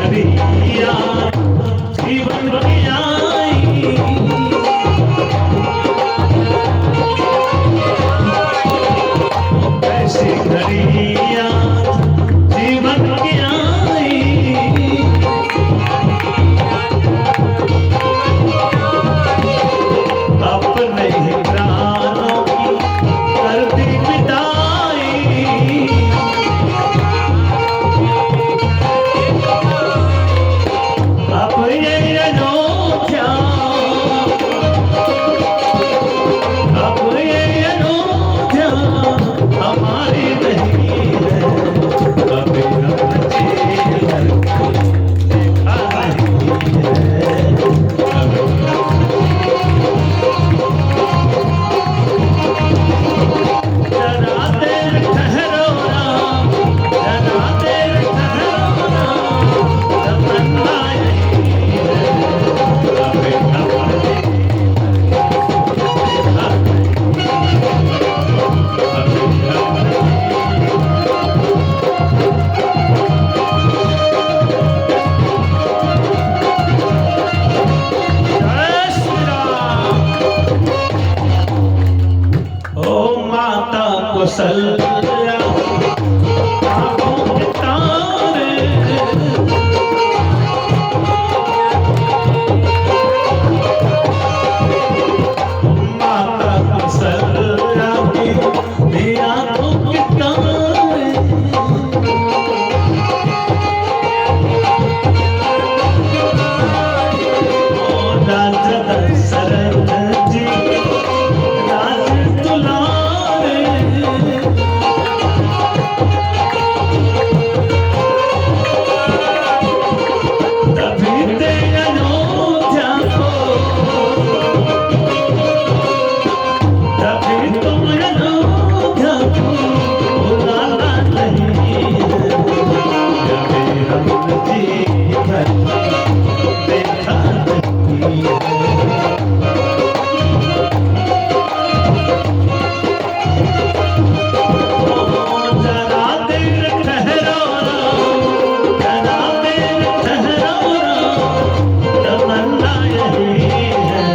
घड़िया जीवन की आई, ऐसी घड़िया जीवन की आई, अपने ही प्राणों की कर दी विदाई, अब ये अनोखा, अब ये अनोखा हमारी नहीं है, कभी हम जीवन देखा नहीं है, जरा देर ठहरो ना, जरा देर ठहरो ना, तमन्ना यही है, कभी हम जय श्री राम। ओ माता कौशल्या आँखों के तारे, माता कौशल्या की आँखों के तारे, ओ राजा दशरथ जी राज दुलारे, तभी ते अयोध्या को, तभी तुम अयोध्या को बुलाना नहीं है, कभी हम जीवन देखा नहीं है। जरा देर ठहरो ना, जरा देर ठहरो ना, तमन्ना यही है,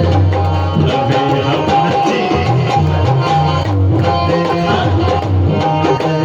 कभी हम जीवन देखा नहीं है।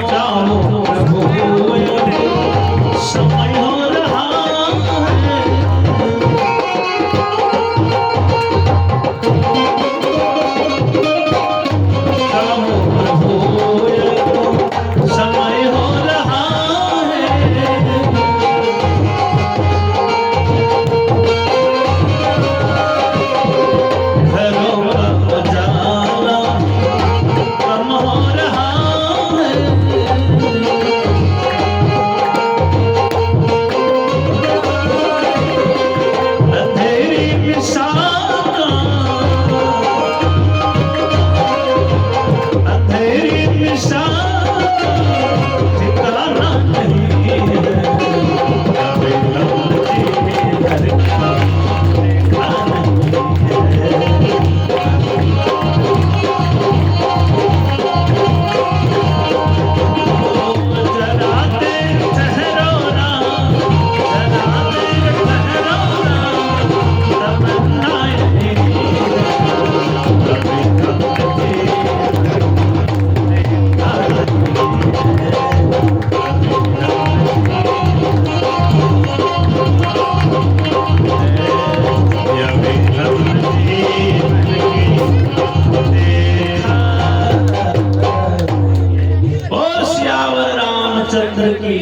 जाओ प्रभु समय हो रहा है, जाओ प्रभु समय हो रहा है, घरों का जाना कम हो रहा है, अंधेरी निशाना, अंधेरी निशाना ठिकाना नहीं है, कभी हम जीवन देखा नहीं है। जरा देर ठहरो ना, जरा देर ठहरो ना, तमन्ना यही है, कभी हम जीवन देखा नहीं है, यही हम जीवन देखा। ओ श्यावर रामचंद्र की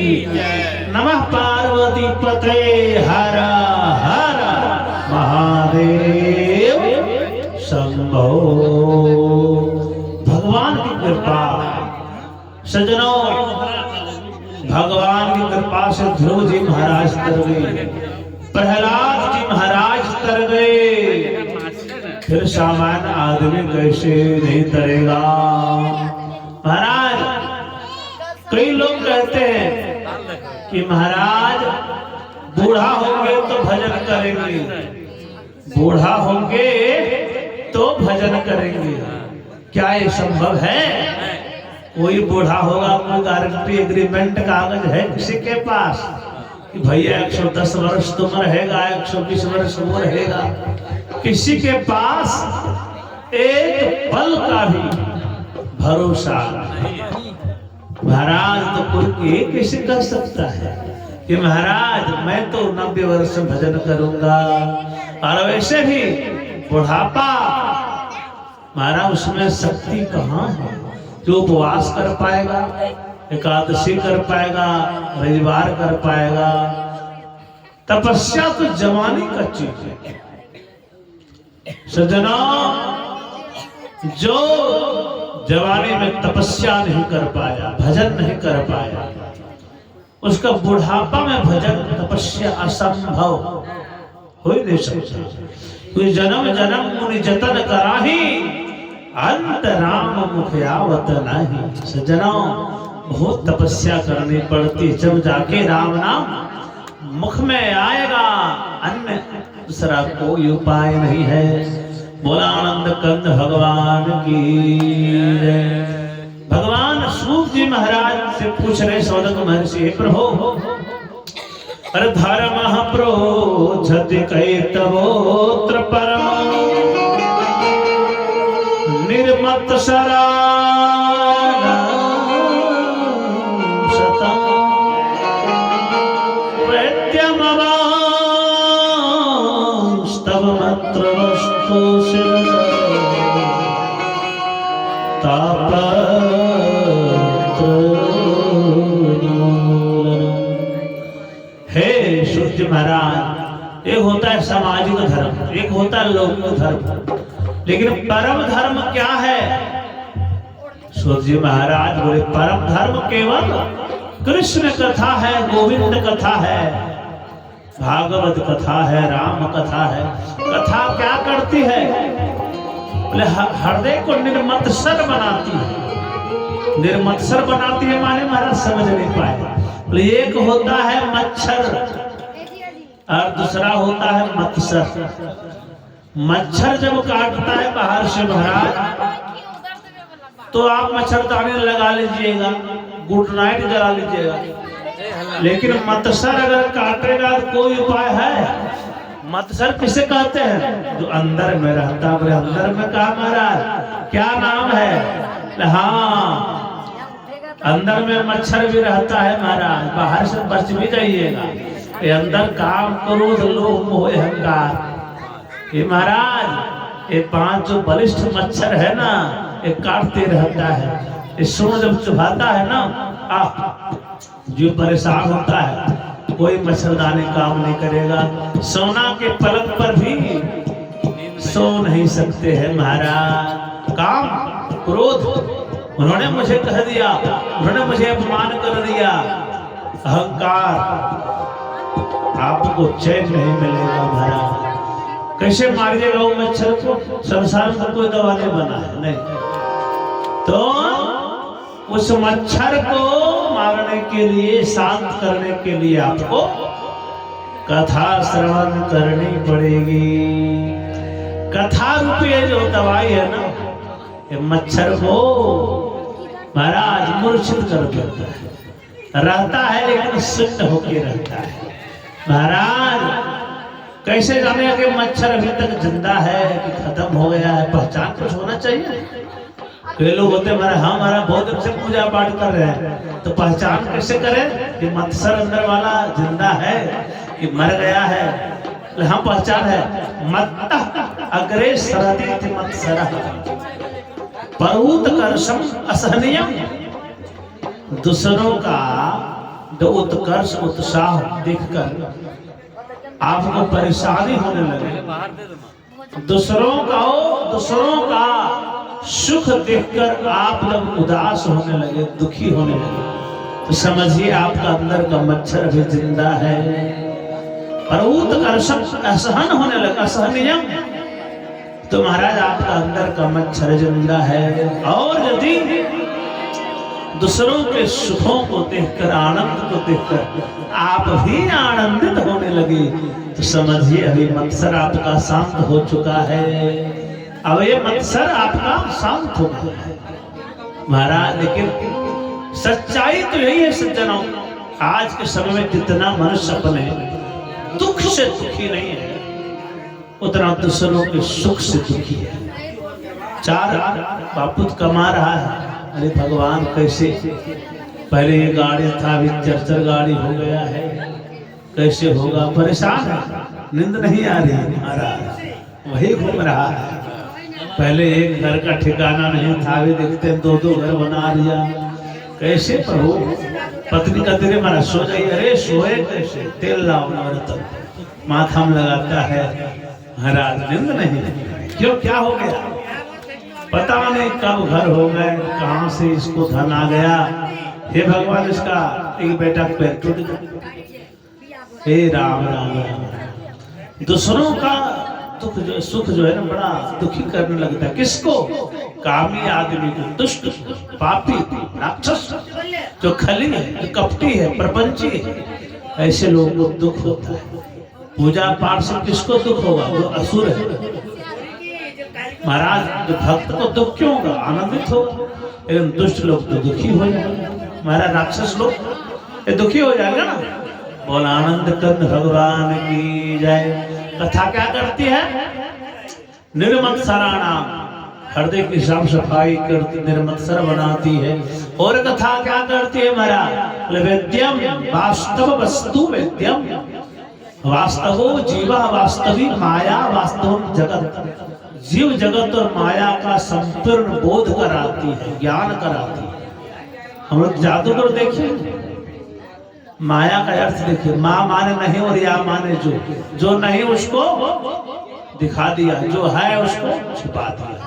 नमः। पार्वती पते हर हर महादेव शंभो। कृपा। सजनों, भगवान की कृपा से ध्रुव जी महाराज तर गए, प्रहलाद जी महाराज तर गए, फिर सामान्य आदमी कैसे नहीं तरेगा। महाराज, कई लोग कहते हैं कि महाराज बूढ़ा होंगे तो भजन करेंगे, बूढ़ा होंगे तो भजन करेंगे। क्या ये संभव है? कोई बूढ़ा होगा, कोई गारंटी एग्रीमेंट कागज है किसी के पास कि भैया 110 वर्ष तुम रहेगा, 120 वर्ष वो रहेगा? किसी के पास एक पल का भी भरोसा नहीं। महाराज तो कोई कैसे कर सकता है कि महाराज मैं तो 90 वर्ष भजन करूंगा, और वैसे भी बुढ़ापा महाराज उसमें शक्ति कहाँ है? जो उपवास कर पाएगा, एकादशी कर पाएगा, रविवार कर पाएगा। तपस्या तो जवानी का चीज है सज्जनों। जो जवानी में तपस्या नहीं कर पाया, भजन नहीं कर पाया, उसका बुढ़ापा में भजन तपस्या असंभव हो ही नहीं सकता। कोई जन्म जन्म मुनि जतन कराही, अंत राम मुख आवत नहीं। सज्जनों, बहुत तपस्या करनी पड़ती, जब जाके राम नाम मुख में आएगा, अन्य दूसरा कोई उपाय नहीं है। बोला आनंद कंद भगवान की जय। भगवान सूत जी महाराज से पूछ रहे सौनक महर्षि, प्रभु अरे धर्म प्रोछति कैतवोत्र परम निर्मत सरा महाराज, एक होता है सामाजिक धर्म, एक होता है लौकिक धर्म, लेकिन परम धर्म क्या है? सूत जी महाराज बोले परम धर्म केवल कृष्ण कथा है, गोविंद कथा है, भागवत कथा है, राम कथा है। कथा क्या करती है? बोले हृदय को निर्मत्सर बनाती है। निर्मत्सर बनाती है माने महाराज समझ नहीं पाए। बोले एक होता है मच्छर और दूसरा होता है मत्सर। मच्छर जब काटता है बाहर से महाराज, तो आप मच्छरदानी लगा लीजिएगा, गुड नाइट जला लीजिएगा, लेकिन मत्सर अगर काटेगा तो कोई उपाय है? मत्सर किसे कहते हैं? जो अंदर में रहता है। अंदर में कहा महाराज? क्या नाम है? हाँ, अंदर में मच्छर भी रहता है महाराज, बाहर से बच भी जाइएगा। ये अंदर काम, क्रोध, लोभ, मोह, अहंकार, ये महाराज ये 5 जो बलिष्ठ मच्छर है ना, ये काटते रहता है। ये सूंड जब चुभाता है ना, जो परेशान होता है, कोई मच्छरदानी काम नहीं करेगा। सोना के पलंग पर भी सो नहीं सकते हैं महाराज। काम, क्रोध, उन्होंने मुझे कह दिया, उन्होंने मुझे अपमान कर दिया, अहंकार, आपको चैन नहीं मिलेगा महाराज। कैसे मारिएगा वो मच्छर को? संसार में कोई दवा नहीं बना है, नहीं। तो उस मच्छर को मारने के लिए, शांत करने के लिए आपको कथा श्रवण करनी पड़ेगी। कथा रूपी जो दवाई है ना, ये मच्छर को महाराज मूर्छित कर देता है। रहता है लेकिन सुन्न होके रहता है महाराज। कैसे जाने कि मच्छर अभी तक जिंदा है कि खत्म हो गया है? पहचान कुछ होना चाहिए। कई लोग होते हैं हमारा बहुत दिन से पूजा पाठ कर रहे हैं, तो पहचान कैसे करें कि मत्सर अंदर वाला जिंदा है कि मर गया है? हम पहचान है, मत्तः अग्रे सरति मत्सरः परऊत कर्षम असहनीयम। दूसरों का जो उत्कर्ष उत्साह देखकर आपको परेशानी होने लगे, दूसरों का सुख देखकर आप जब उदास होने लगे, दुखी होने लगे, तो समझिए आपका अंदर का मच्छर भी जिंदा है। पर उत्कर्षण असहन होने लगा, असहनीय, तो महाराज आपका अंदर का मच्छर जिंदा है। और यदि दूसरों के सुखों को देखकर, आनंद को देखकर आप भी आनंदित होने लगे, तो समझिए अभी मत्सर आपका शांत हो चुका है। अब ये मत्सर आपका शांत हो गया है महाराज। लेकिन सच्चाई तो यही है सज्जनों, आज के समय में जितना मनुष्य अपने दुख से दुखी नहीं है, उतना दूसरों के सुख से दुखी है। 4 बापुत कमा रहा है, अरे भगवान कैसे, पहले ये गाड़ी था अभी 4 गाड़ी हो गया है, कैसे होगा, परेशान है, नींद नहीं आ रही महाराज, वही घूम रहा है। पहले एक घर का ठिकाना नहीं था, अभी देखते हैं 2-2 घर बना लिया, कैसे प्रभु। पत्नी का तेरे मारा सो जाइए, अरे सोए कैसे, तेल लाओ नवरत्न, माथा में लगाता है महाराज, नींद नहीं, क्यों, क्या हो गया, पता नहीं कब घर हो गए, कहां से इसको धन आ गया, हे भगवान इसका एक बेटा पैर टूट गया, हे राम राम राम। दूसरों का दुख जो सुख जो है ना बड़ा दुखी करने लगता है, किसको, कामी आदमी को, दुष्ट पापी राक्षस जो खली है, जो कपटी है, प्रपंची है, ऐसे लोगों को दुख होता है। पूजा पाठ से किसको दुख होगा, जो असुर है महाराज। जो भक्त को दुख क्यों होगा, आनंदित होगा, लेकिन दुष्ट लोग तो दुखी हो जाएंगे महाराज, राक्षस लोग ये दुखी हो जाएगा ना। बोल आनंद कंद भगवान की जय। कथा क्या करती है, निर्मत्सराणाम, हृदय की साफ सफाई करती, निर्मत्सर बनाती है। और कथा क्या करती है महाराज, वेद्यम वास्तव वस्तु वेद्यम, वास्तवो जीवा वास्तविक माया वास्तव जगत, जीव जगत और माया का संपूर्ण बोध कराती है, ज्ञान कराती है। हम लोग जादूगर देखिए, माया का अर्थ देखिए, माँ माने नहीं और या माने जो नहीं उसको दिखा दिया, जो है उसको छुपा दिया।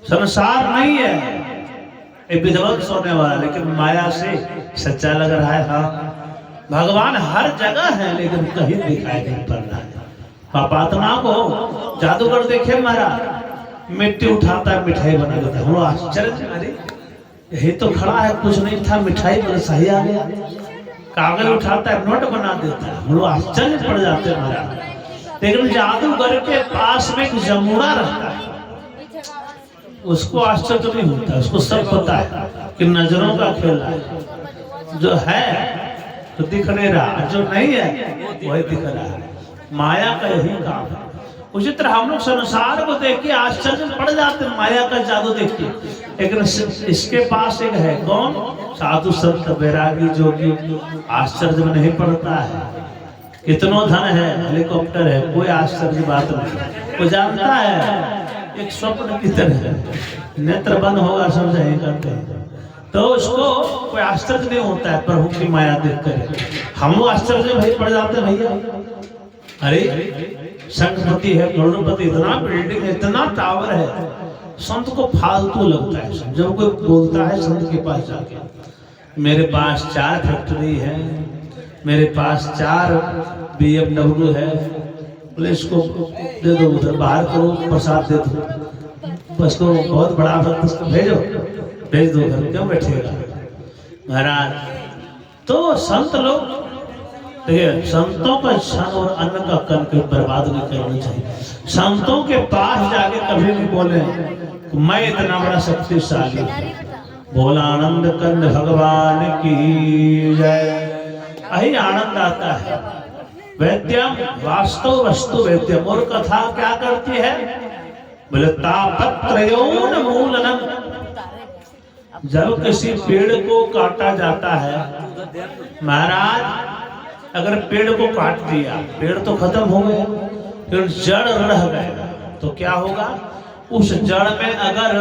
संसार नहीं है एक विध्वंस होने वाला, लेकिन माया से सच्चा लग रहा है। हाँ भगवान हर जगह है, लेकिन कहीं दिखाई नहीं पड़ रहा है। पापात्मा को जादूगर देखे महाराज, मिट्टी उठाता है, मिठाई बना देता है, हम लोग आश्चर्य, अरे यही तो खड़ा है, कुछ नहीं था, मिठाई बना सही आ गया। कागज उठाता है, नोट बना देता है, हम लोग आश्चर्य पड़ जाते हैं महाराज। लेकिन जादूगर के पास में एक जमुना रहता है, उसको आश्चर्य नहीं होता, उसको सब पता है कि नजरों का खेल है, जो है तो दिख नहीं रहा, जो नहीं है वही दिख रहा है। माया का यही काम है। उसी तरह हम लोग संसार को देख के आश्चर्य पड़ जाते हैं, माया का जादू देख के, लेकिन इसके पास एक है, कौन, साधु संत बैरागी जोगी, आश्चर्य में नहीं पड़ता है। कितनों धन है, हेलीकॉप्टर है, कोई आश्चर्य की बात नहीं, वो जानता है एक स्वप्न की तरह है, नेत्र बंद होगा सब यही करते हैं, तो उसको कोई आश्चर्य नहीं होता है प्रभु की माया देख कर। हम लोग आश्चर्य भाई पड़ जाते हैं भैया, अरे संघपति है, करोड़पति, इतना बिल्डिंग है, इतना टावर है, संत को फालतू लगता है। जब कोई बोलता है संत के पास जाके, मेरे पास 4 फैक्ट्री है, मेरे पास 4 BMW है, बोले इसको दे दो, उधर बाहर करो, प्रसाद दे दो, उसको बहुत बड़ा भक्त, उसको भेज दो घर, क्यों बैठेगा महाराज। तो संत लोग देखिए, संतों का क्षण और अन्न का कण के बर्बाद नहीं करना चाहिए। संतों के पास जाके कभी नहीं बोले मैं इतना बड़ा शक्तिशाली, बोला आनंद कंद भगवान की जय। यही आनंद आता है। वेद्यम वास्तव वस्तु वेद्यम। और कथा क्या करती है, बोले तापत्रयोन मूलनम। जब किसी पेड़ को काटा जाता है महाराज, अगर पेड़ को काट दिया, पेड़ तो खत्म हो गया, फिर जड़ रह गए, तो क्या होगा, उस जड़ में अगर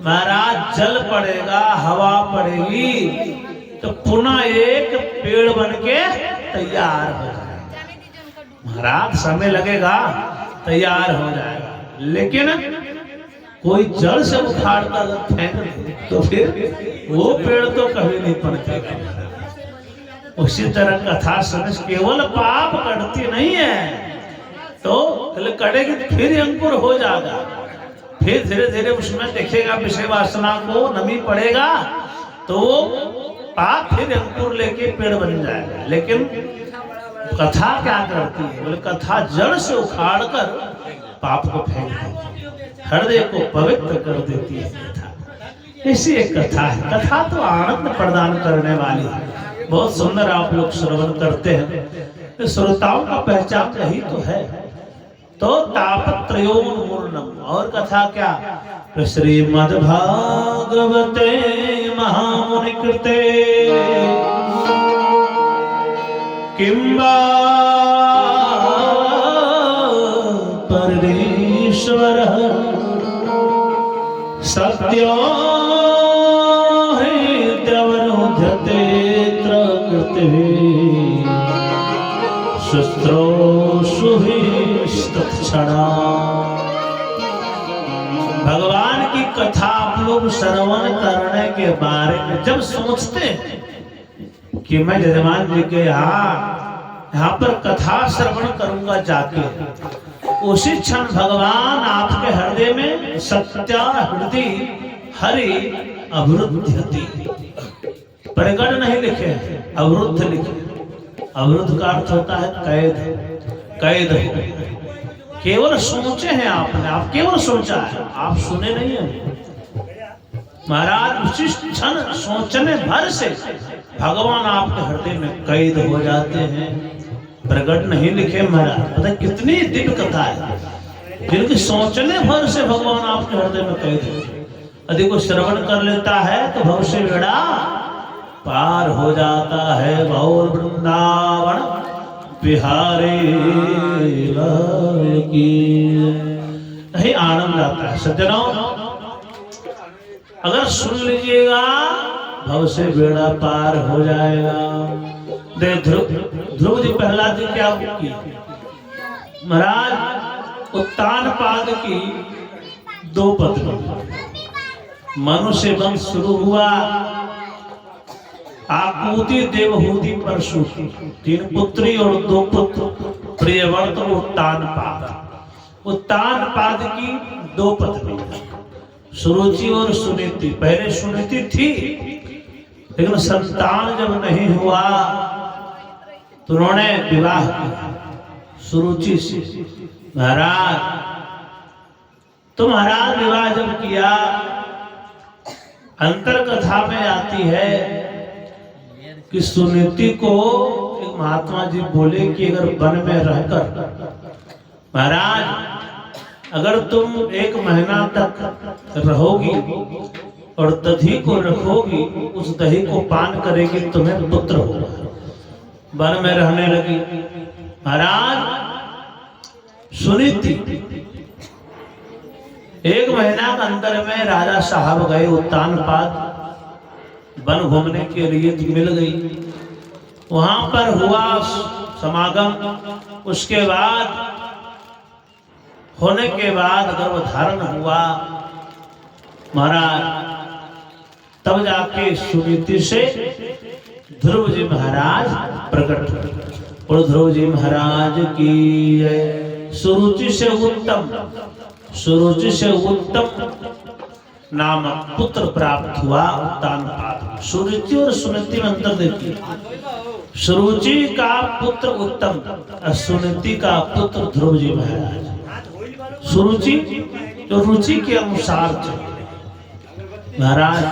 महाराज जल पड़ेगा, हवा पड़ेगी, तो पुनः एक पेड़ बनके तैयार हो जाएगा महाराज। समय लगेगा, तैयार हो जाएगा, लेकिन कोई जड़ से उखाड़ कर फेंक दे तो फिर वो पेड़ तो कभी नहीं पनपेगा। उसी तरह कथा सुन केवल पाप कटती नहीं है, तो कटेगी फिर अंकुर हो जाएगा, फिर धीरे धीरे उसमें देखेगा विषय वासना को नमी पड़ेगा तो पाप फिर अंकुर लेके पेड़ बन जाएगा। लेकिन कथा क्या करती है, बोले कथा जड़ से उखाड़ कर पाप को फेंक देती है, हृदय को पवित्र कर देती है कथा। ऐसी एक कथा है। कथा तो आनंद प्रदान करने वाली है, बहुत सुंदर आप लोग श्रवण करते हैं, श्रोताओं का पहचान यही तो है। तो तापत्रयोन्मूर्णम, और कथा क्या, श्रीमद्भागवते महामुनि कृते किंबा परमेश्वर सत्यो हृदयवरुध्यते कृते शुश्रूषुभिस्तत्क्षणा। भगवान की कथा आप लोग श्रवण करने के बारे में जब सोचते हैं कि मैं जजमान जी के यहाँ पर कथा श्रवण करूंगा जाके, उसी क्षण भगवान आपके हृदय में सत्या हृदय हरि अवरुद्धति, प्रकट नहीं लिखे, अवरुद्ध लिखे। अवरुद्ध का अर्थ होता है कैद, कैद हो। केवल सोचे हैं आपने, आप केवल सोचा है, आप सुने नहीं हैं महाराज। उसी क्षण सोचने भर से भगवान आपके हृदय में कैद हो जाते हैं, प्रकट नहीं लिखे महाराज। पता कितनी दिव्य कथा है, जिनकी सोचने भर से भगवान आपके हृदय में कैद हो। यदि कोई श्रवण कर लेता है तो भवसे बेड़ा पार हो जाता है। बहुल वृंदावन बिहारी लाल की, यही आनंद आता है सज्जनों। अगर सुन लीजिएगा भव से बेड़ा पार हो जाएगा। ध्रुव जी पहला दिन क्या की महाराज, उत्तान पाद की 2 पत्नी, मनुष्य वंश शुरू हुआ, आकुति देवहूति परशु, 3 पुत्री और 2 पुत्र, प्रियव्रत और उत्तान पाद। उत्तान पाद की 2 पत्नी, सुरुचि और सुनीति। पहले सुनीति थी, लेकिन संतान जब नहीं हुआ तो उन्होंने विवाह किया सुरुचि से महाराज। तो महाराज विवाह जब किया, अंतर कथा में आती है कि सुनीति को एक महात्मा जी बोले कि अगर वन में रहकर महाराज अगर तुम 1 महीना तक रहोगी और दही को रखोगी, उस दही को पान करेगी, तुम्हें पुत्र होगा। वन में रहने लगी महाराज सुनीति। 1 महीना के अंदर में राजा साहब गए उत्तान पाद वन घूमने के लिए, मिल गई। वहां पर हुआ समागम, उसके बाद होने के बाद गर्भधारण हुआ महाराज। तब जाके सुनीति से ध्रुव जी महाराज प्रकट हुए। और ध्रुव जी महाराज की सुरुचि से उत्तम, सुरुचि से उत्तम नामक पुत्र प्राप्त हुआ उत्तान पाद। सुरुचि और सुनीति में अंतर देखिए, सुरुचि का पुत्र उत्तम, सुनीति का पुत्र ध्रुव जी महाराज। सुरुचि जो रुचि के अनुसार थे महाराज,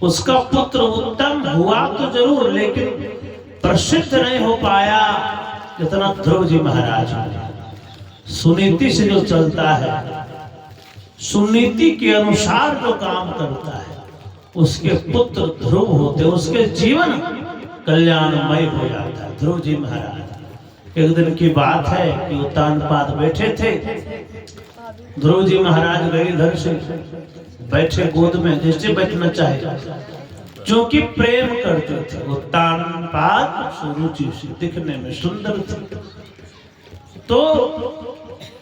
उसका पुत्र उत्तम हुआ तो जरूर, लेकिन प्रसिद्ध नहीं हो पाया जितना ध्रुव जी महाराज। सुनीति से जो चलता है, सुनीति के अनुसार जो काम करता है, उसके पुत्र ध्रुव होते, उसके जीवन कल्याणमय हो जाता है। ध्रुव जी महाराज एक दिन की बात है कि उत्तान पाद बैठे थे, ध्रुव जी महाराज गए इधर से, बैठे गोद में जैसे बैठना चाहे, क्योंकि प्रेम करते थे। उत्तान पाद सुरुचि से दिखने में सुंदर थे। तो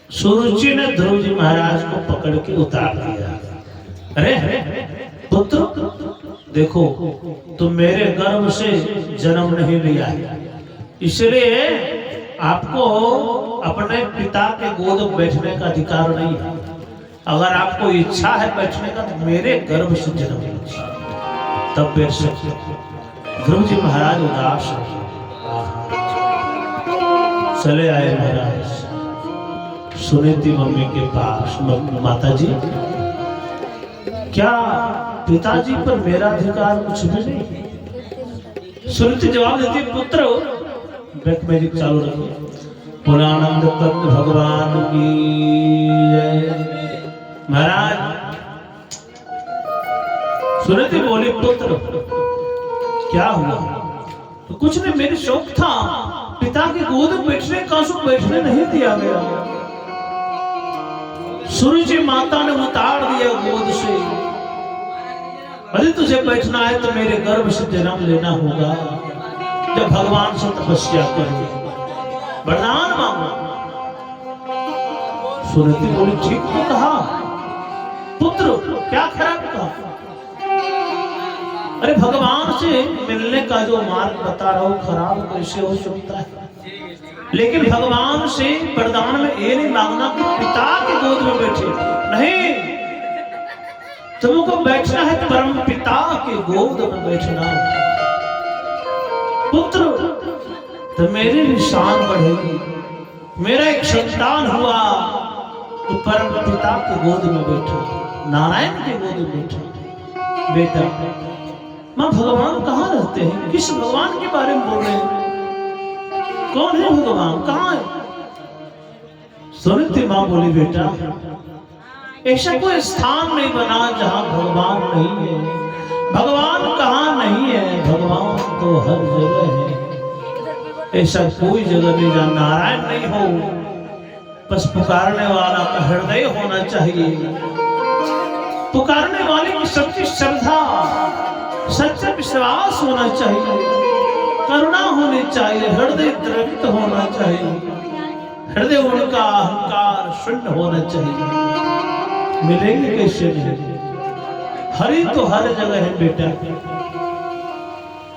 सुरुचि ने ध्रुव जी महाराज को पकड़ के उतार दिया। अरे पुत्र देखो, तुम मेरे गर्भ से जन्म नहीं लिया है, इसलिए आपको अपने पिता के गोद में बैठने का अधिकार नहीं है। अगर आपको इच्छा है बैठने का तो मेरे गर्भ से जन्म लीजिए, तब बैठ सकते। ध्रुव जी महाराज उदास चले आए महाराज सुनीति मम्मी के पास। माता जी, क्या पिताजी पर मेरा अधिकार कुछ भी नहीं? सुनीति जवाब देती, पुत्र बैक मैजिक चालू रखिए। पुरानंद कंद भगवान की जय। महाराज सुनीति बोली, पुत्र क्या हुआ? तो कुछ नहीं, मेरी शौक था पिता की गोद में बैठने का, उसको बैठने नहीं दिया गया। सूर्य माता ने उतार दिया गोद से। अरे तुझे बैठना है तो मेरे गर्भ से जन्म लेना होगा। जब भगवान से तपस्या करो, वरदान मांगो। सुनीति बोली, ठीक तो कहा पुत्र, क्या खराब कहा? अरे भगवान से मिलने का जो मार्ग बता रहा हूं खराब कैसे हो सकता है? लेकिन भगवान से वरदान में ये नहीं मांगना कि पिता के गोद में बैठे, नहीं, तुमको बैठना है परम पिता के गोद में बैठना। पुत्र तो मेरी निशान बढ़ेगी, मेरा एक संतान हुआ तो परम पिता के गोद में बैठो, नारायण के गोद में बैठो। बेटा, मां भगवान कहाँ रहते हैं? किस भगवान के बारे में बोल रहे हैं? कौन है भगवान? कहाँ है? सुनीति मां बोली, बेटा ऐसा कोई स्थान नहीं बना जहां भगवान नहीं है। भगवान कहाँ नहीं है? भगवान तो हर जगह है। ऐसा कोई जगह नहीं जहां नारायण नहीं हो। बस पुकारने वाला का हृदय होना चाहिए, पुकारने वाले की सच्ची श्रद्धा, सच्चा विश्वास होना चाहिए, करुणा होनी चाहिए, हृदय द्रवित होना चाहिए, हृदय उनका अहंकार शून्य होना चाहिए। मिलेंगे कैसे नहीं? हरि तो हर जगह है बेटा,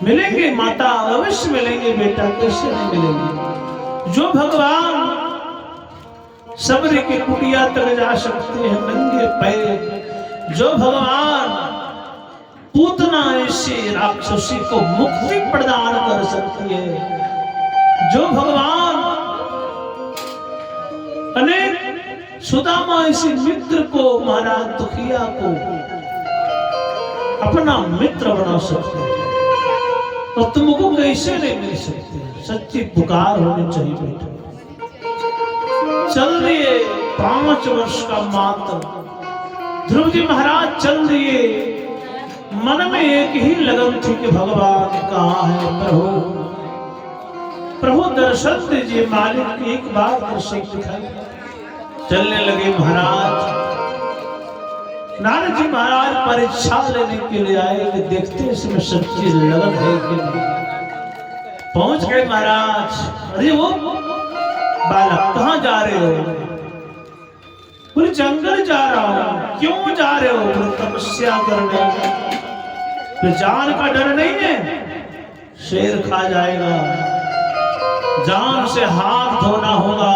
मिलेंगे माता, अवश्य मिलेंगे बेटा, कैसे नहीं मिलेंगे? जो भगवान सबरी की कुटिया तक जा सकते हैं नंगे पैर, जो भगवान पूतना ऐसी राक्षसी को मुक्ति प्रदान कर सकती है, जो भगवान अनेक सुदामा ऐसे मित्र को, महाराज दुखिया को अपना मित्र बना सकते हैं, तो तुमको कैसे नहीं मिल सकते? सच्ची पुकार होनी चाहिए बेटा। चल दिए 5 वर्ष का मात्र ध्रुव जी महाराज चल दिए। मन में एक ही लगन थी कि भगवान कहाँ है? प्रभु प्रभु दर्शन दीजिए, मालिक एक बार दर्शन दिखाई। चलने लगे महाराज। नारद जी महाराज परीक्षा लेने के लिए आए कि देखते इसमें सच्ची लगन है कि नहीं। पहुंच गए महाराज। अरे वो बालक कहाँ जा रहे हो? बोले जंगल जा रहा हूं। क्यों जा रहे हो? बोले तपस्या करने। तो जान का डर नहीं है, शेर खा जाएगा, जान से हाथ धोना होगा।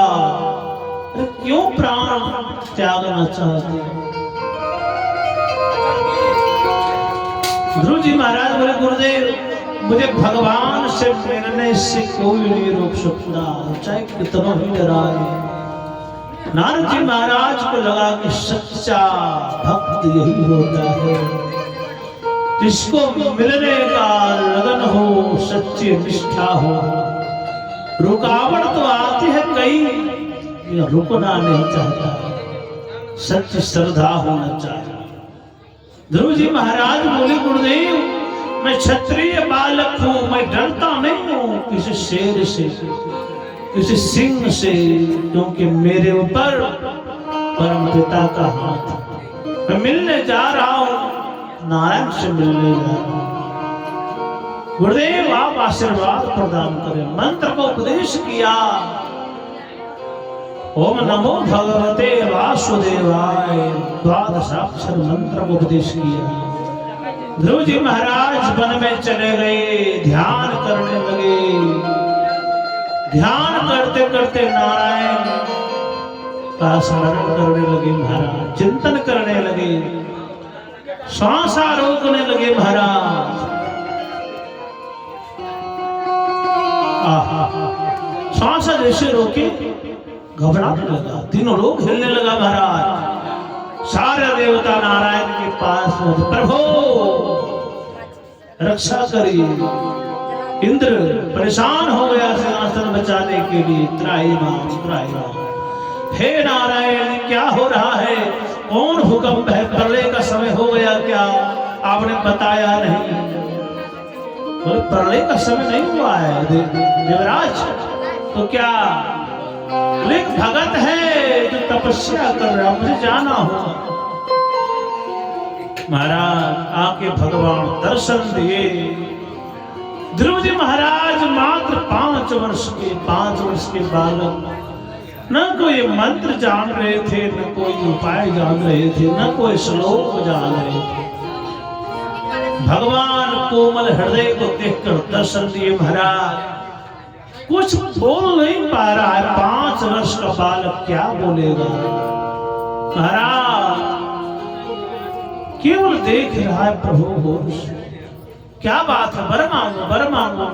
अरे क्यों प्राण त्यागना चाहते? ध्रुव जी महाराज बोले गुरुदेव, मुझे भगवान से मिलने से कोई नहीं रोक सकता, चाहे कितना भी डराए। नारद जी महाराज को लगा कि सच्चा भक्त यही होता है जिसको मिलने का लगन हो, सच्ची निष्ठा हो। रुकावट तो आती है कई, रुकना नहीं चाहता, सच्ची श्रद्धा होना चाहिए। ध्रुव जी महाराज बोले गुरुदेव, मैं क्षत्रिय बालक हूं, मैं डरता नहीं हूं किसी शेर से, किसी सिंह से, क्योंकि मेरे ऊपर परम पिता का हाथ है। मैं मिलने जा रहा हूं, नारायण से मिलने जा रहा हूं। गुरुदेव आप आशीर्वाद प्रदान करें। मंत्र को उपदेश किया। ओम नमो भगवते वासुदेवाय द्वादशाक्षर मंत्र को उपदेश किया। ध्रुव जी महाराज वन में चले गए, ध्यान करने लगे। ध्यान करते करते नारायण का स्मरण करने लगे महाराज, चिंतन करने लगे, श्वास रोकने लगे महाराज। श्वास जैसे रोके घबराने लगा, तीनों लोग हिलने लगा महाराज। सारे देवता नारायण के पास प्रभु रक्षा करिए। इंद्र परेशान हो गया सिंहासन बचाने के लिए, त्राहिमाम। हे नारायण क्या हो रहा है, कौन भूकंप है, प्रलय का समय हो गया क्या, आपने बताया नहीं। बोले प्रलय का समय नहीं हुआ है देवराज, तो क्या एक भगत है जो तपस्या कर रहा, मुझे जाना होगा। महाराज आके भगवान दर्शन दिए। ध्रुव जी महाराज मात्र 5 वर्ष के बालक, न कोई मंत्र जान रहे थे, न कोई उपाय जान रहे थे, न कोई श्लोक जान रहे थे। भगवान कोमल हृदय को देखकर दर्शन दिए महाराज। कुछ बोल नहीं पा रहा है, 5 वर्ष का बालक क्या बोलेगा। महाराज केवल देख रहा है प्रभु, क्या बात है, वर मांगो वर मांगो।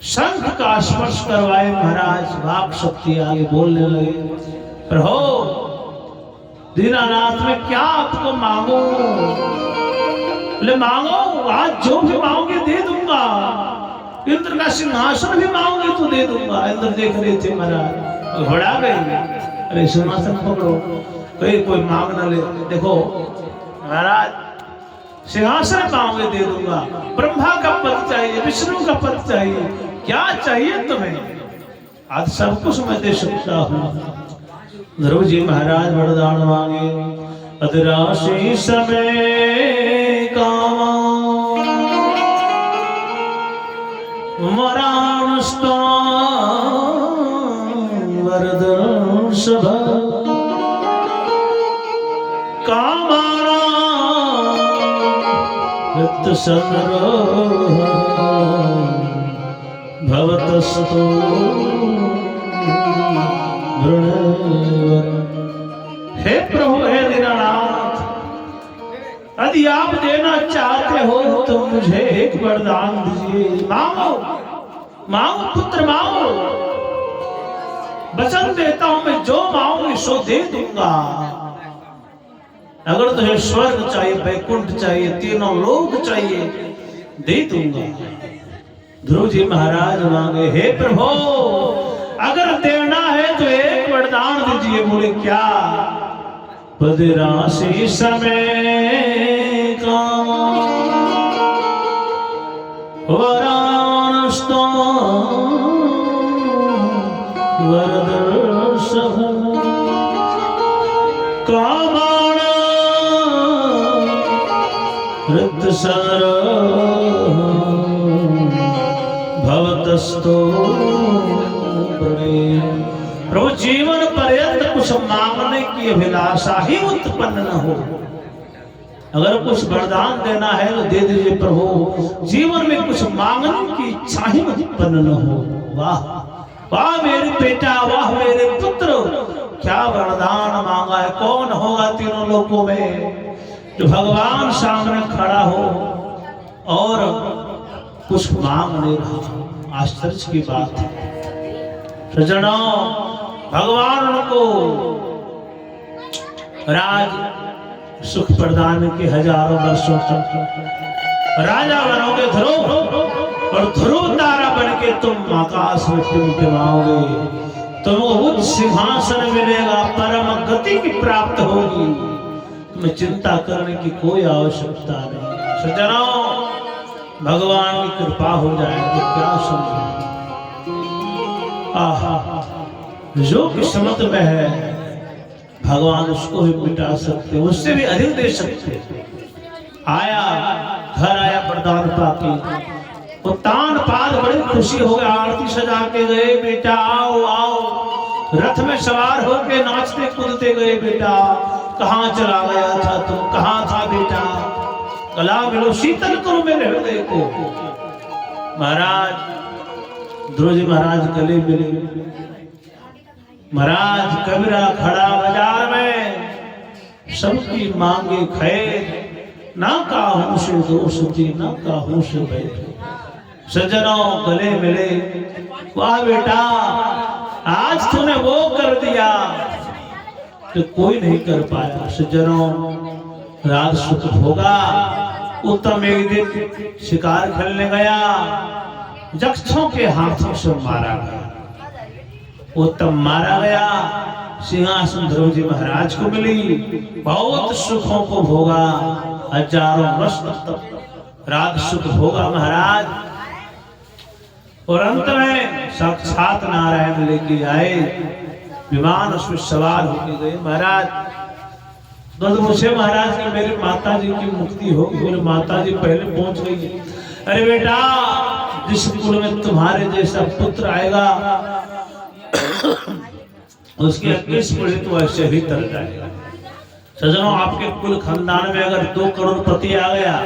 शंख का स्पर्श करवाए महाराज, वाक शक्ति आगे बोलने लगे। प्रभु दीनानाथ में क्या आपको मांगो, बोले मांगो, आज जो भी मांगोगे दे दूंगा। इंद्र का सिंहासन भी मांगोगे तो दे दूंगा। इंद्र देख रहे थे महाराज, घोड़ा गए, अरे सिंहासन पकड़ो, कोई मांग न ले। देखो महाराज सिंहासन मांगोगे दे दूंगा, ब्रह्मा का पद चाहिए, विष्णु का पद चाहिए, क्या चाहिए तुम्हें, आज सब कुछ मैं दे सकता हूँ। ध्रुव जी महाराज वरदान मांगे। अधराशि समय कामा वरानस्ता वरदर्शभ कामाना वित्तसंग्रह भवतस्तु वृणवर। हे प्रभु हे दीनानाथ, यदि आप देना चाहते हो तो मुझे एक वरदान दीजिए। मांगो मांगो पुत्र मांगो, वचन देता हूं मैं, जो मांगोगे सो दे दूंगा। अगर तुझे स्वर्ग चाहिए, वैकुंठ चाहिए, तीनों लोक चाहिए, दे दूंगा। ध्रुव जी महाराज मांगे, हे प्रभु अगर देना है तो एक वरदान दीजिए। बोले क्या? पदराशि समय का वरानस्तो वरदर्शः कामाना हृदसंग्रह भवतस्तो प्रभु जीवन पर्यंत कुछ मांगने की अभिलाषा ही उत्पन्न न हो। अगर कुछ वरदान देना है तो दे दीजिए प्रभु, जीवन में कुछ मांगने की इच्छा ही उत्पन्न न हो। वाह वाह मेरे बेटा, वाह मेरे पुत्र, क्या वरदान मांगा है। कौन होगा तीनों लोगों में जो भगवान सामने खड़ा हो और कुछ मांग नहीं रहा। आश्चर्य की बात है। सज्जनों, भगवान उनको राज सुख प्रदान के हजारों वर्षों तक राजा बनोगे ध्रुव, और ध्रुव तारा बन के तुम आकाश में टिमटिमाओगे। तुमको उच्च सिंहासन मिलेगा, परम गति की प्राप्त होगी। तुम्हें चिंता करने की कोई आवश्यकता नहीं। सज्जनों, भगवान की कृपा हो जाए तो क्या समझो। जो किस्मत में है भगवान उसको भी मिटा सकते, उससे भी अधिक दे सकते। आया घर आया वरदान पाके, वो तान पाद बड़ी खुशी हो गया, आरती सजा के गए, बेटा आओ आओ, रथ में सवार होके नाचते कूदते गए। बेटा कहाँ चला गया था तुम, कहाँ था बेटा, गला मिलो शीतल करो मेरे हृदय को। महाराज ध्रुव जी महाराज गले मिले। महाराज कबीरा खड़ा बाजार में, सबकी मांगे खैर, ना काहू से दोस्ती ना काहू से बैठे। सज्जनों गले मिले, वाह बेटा आज तूने वो कर दिया तो कोई नहीं कर पाया। सज्जनों रात सुख होगा। उत्तम एक दिन शिकार खेलने गया, यक्षों के हाथों से मारा गया। उत्तम मारा गया, सिंहासन ध्रुव जी महाराज को मिली। बहुत सुखों को भोगा, हजारों वर्ष तक रात सुख भोगा महाराज। और अंत में साक्षात नारायण लेके आए, विमान उसमें सवार होके गए। महाराज पूछे महाराज कि मेरी माता जी की मुक्ति होगी। बोले माता जी पहले पहुंच गई। अरे बेटा जिस कुल में तुम्हारे जैसा पुत्र आएगा उसके 21 पीढ़ी तो ऐसे ही तर जाएगा। सजनों आपके कुल खानदान में अगर 2 करोड़पति आ गया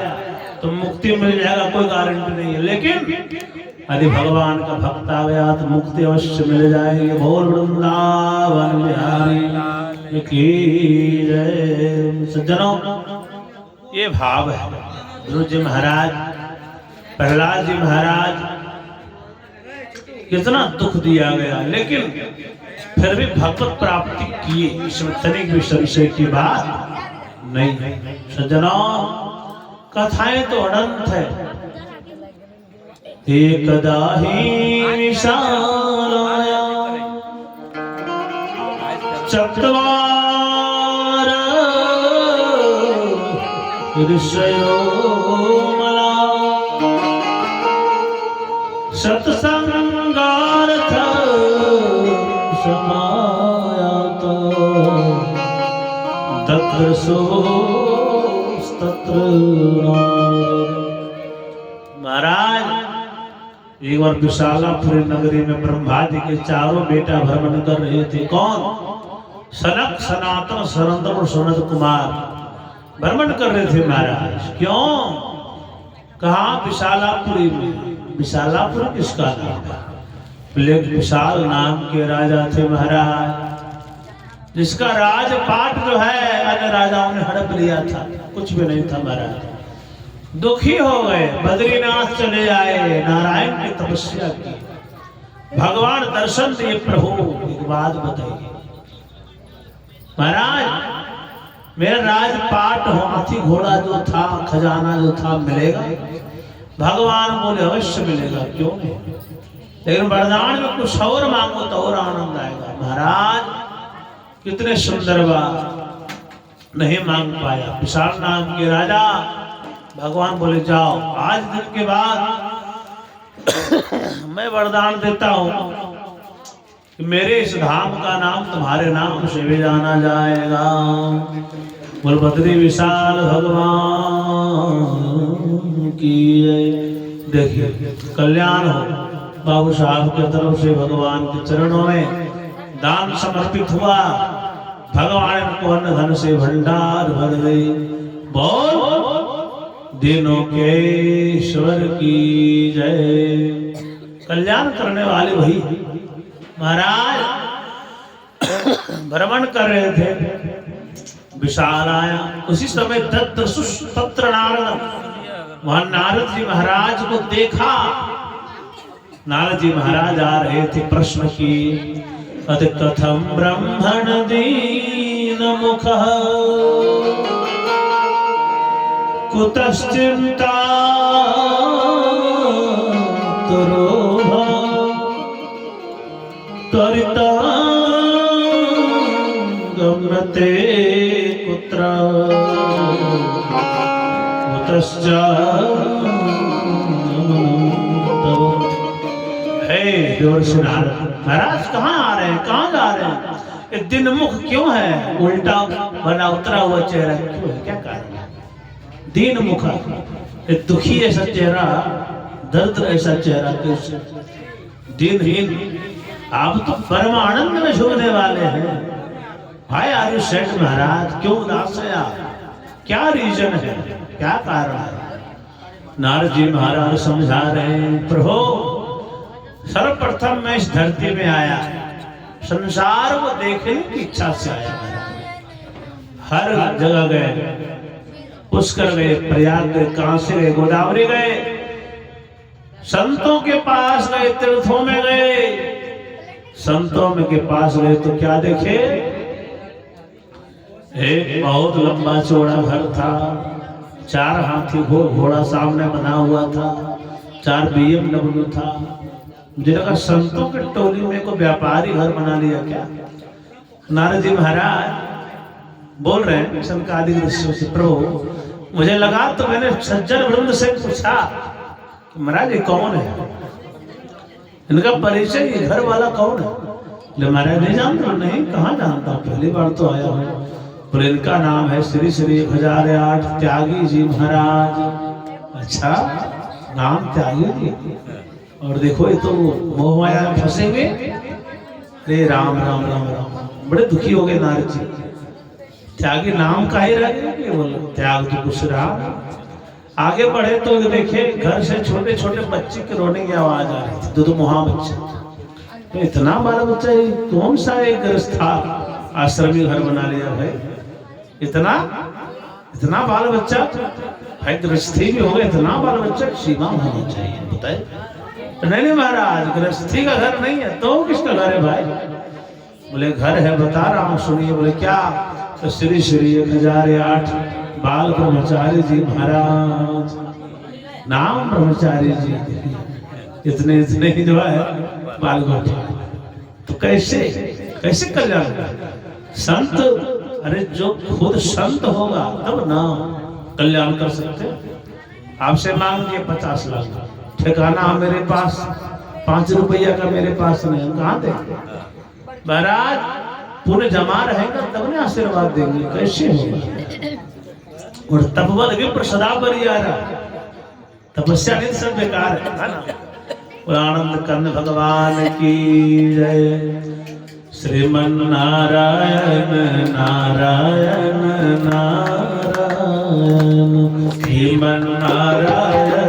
तो मुक्ति मिल जाएगा, कोई गारंटी नहीं है। लेकिन यदि भगवान का भक्त आ गया तो मुक्ति अवश्य मिल जाएगी। बोल वृंदावन बिहारी की जय। सज्जनों ये भाव है। ध्रुव जी महाराज, प्रहलाद जी महाराज, कितना दुख दिया गया लेकिन फिर भी भगवत प्राप्ति किए, इसमें तनिक भी संशय की बात नहीं। सज्जनों कथाएं तो अनंत है। एकदा ही विशाल आया चत्वार ऋषयो मला सत्संगार्थ समायात तत्र सोस्तत्र महाराज एक बार विशालापुरी नगरी में ब्रह्मादि के चारों बेटा भ्रमण कर रहे थे। कौन? सनक, सनातन, सनंदन और सनत कुमार भ्रमण कर रहे थे महाराज। क्यों? कहा? विशालापुरी में। विशालापुरी किसका नाम है? विशाल नाम के राजा थे महाराज, जिसका राजपाट जो है अन्य राजाओं ने हड़प लिया था, कुछ भी नहीं था महाराज। दुखी हो गए, बद्रीनाथ चले आए, नारायण की तपस्या की, भगवान दर्शन दिए। प्रभु एक बात बताइए महाराज, मेरा राजपाट हो, हाथी घोड़ा जो था, खजाना जो था मिलेगा? भगवान बोले अवश्य मिलेगा, क्यों नहीं, लेकिन वरदान में कुछ और मांगो तो और आनंद आएगा। महाराज कितने सुंदर बात, नहीं मांग पाया। विशाल नाम के राजा, भगवान बोले जाओ, आज दिन के बाद मैं वरदान देता हूं कि मेरे इस धाम का नाम तुम्हारे नाम से भी जाना जाएगा। बोल बद्री विशाल भगवान की। देखिए कल्याण हो। बाबू साहब की तरफ से भगवान के चरणों में दान समर्पित हुआ। भगवान को अन्न धन से भंडार भर गई। बोल दिनों के ईश्वर की जय। कल्याण करने वाले भाई महाराज भ्रमण कर रहे थे। विशाल आया, उसी समय तत्र नारद, वहां नारद जी महाराज को देखा। नारद जी महाराज आ रहे थे। प्रश्न की अति कथम ब्रह्मण दीन मुख कुतश्चिंता त्वरिता गम्यते कुत्र कुतश्च। महाराज कहाँ आ रहे हैं, कहाँ जा रहे हैं? दिन मुख क्यों है, उल्टा बना उतरा हुआ चेहरा क्यों है, क्या कारण है? दीन मुख, दुखी ऐसा चेहरा, दर्द ऐसा चेहरा कैसे? दीनहीन आप तो परमानंद में झूमने वाले हैं। भाई आर यू सेट महाराज, क्यों उदास है आप? क्या रीजन है, क्या कारण है? नारद जी महाराज समझा रहे हैं, प्रभु सर्वप्रथम मैं इस धरती में आया, संसार को देखने की इच्छा से आया। हर जगह गए, पुष्कर गए, प्रयाग गए, कांसी गए, गोदावरी गए, संतों के पास गए, तीर्थों में गए। संतों में के पास गए तो क्या देखे? एक बहुत लंबा चौड़ा घर था, 4 हाथी घोड़ा सामने बना हुआ था, 4 BMW था। मुझे लगा संतों के टोली में को व्यापारी घर बना लिया क्या? नारद जी महाराज बोल रहे हैं सनकादिक ऋषियों से, प्रभु मुझे लगा तो मैंने सज्जन वृंद से पूछा महाराज ये कौन है, इनका परिचय, ये घर वाला कौन है? ले महाराज नहीं जानता। नहीं, कहाँ जानता, पहली बार तो आया हूँ। और इनका नाम है श्री श्री 1008 त्यागी जी महाराज। अच्छा, नाम त्यागी जी, और देखो ये तो मोह माया में फंसे हुए। अरे राम राम राम राम, बड़े दुखी हो गए नारद जी। त्यागी नाम का ही रह गया, बोलो त्याग तो कुछ रहा। आगे बढ़े तो देखे घर से छोटे छोटे बच्चे के रोने की आवाज आ रही थी, दो मुहा बच्चा। तो इतना बाल बच्चा, कौन सा एक गृहस्था आश्रमी घर बना लिया भाई? इतना बाल बच्चा भाई, गृहस्थी भी हो गया, इतना बाल बच्चा, सीमा होना चाहिए। बताए नहीं महाराज, गृहस्थी का घर नहीं है तो किसका घर है भाई? बोले घर है, बता रहा हूँ सुनिए। बोले क्या? तो श्री श्री 1008 बाल ब्रह्मचारी जी महाराज, नाम ब्रह्मचारी जी, इतने इतने ही जो है बाल गोपाल। तो कैसे कल्याण? संत, अरे जो खुद संत होगा तब ना कल्याण कर सकते। आपसे मांगे 50 लाख, ठिकाना मेरे पास 5 रुपया का मेरे पास नहीं, कहाँ दे महाराज? पुण्य जमा रहेगा तब ने आशीर्वाद देंगे, कैसे होगा? और तपबल भी प्रसदा पर आ रहा, तपस्या नहीं सब बेकार है ना। और आनंद कंद भगवान की जय। श्रीमन नारायण नारायण नारायण, श्रीमन नारायण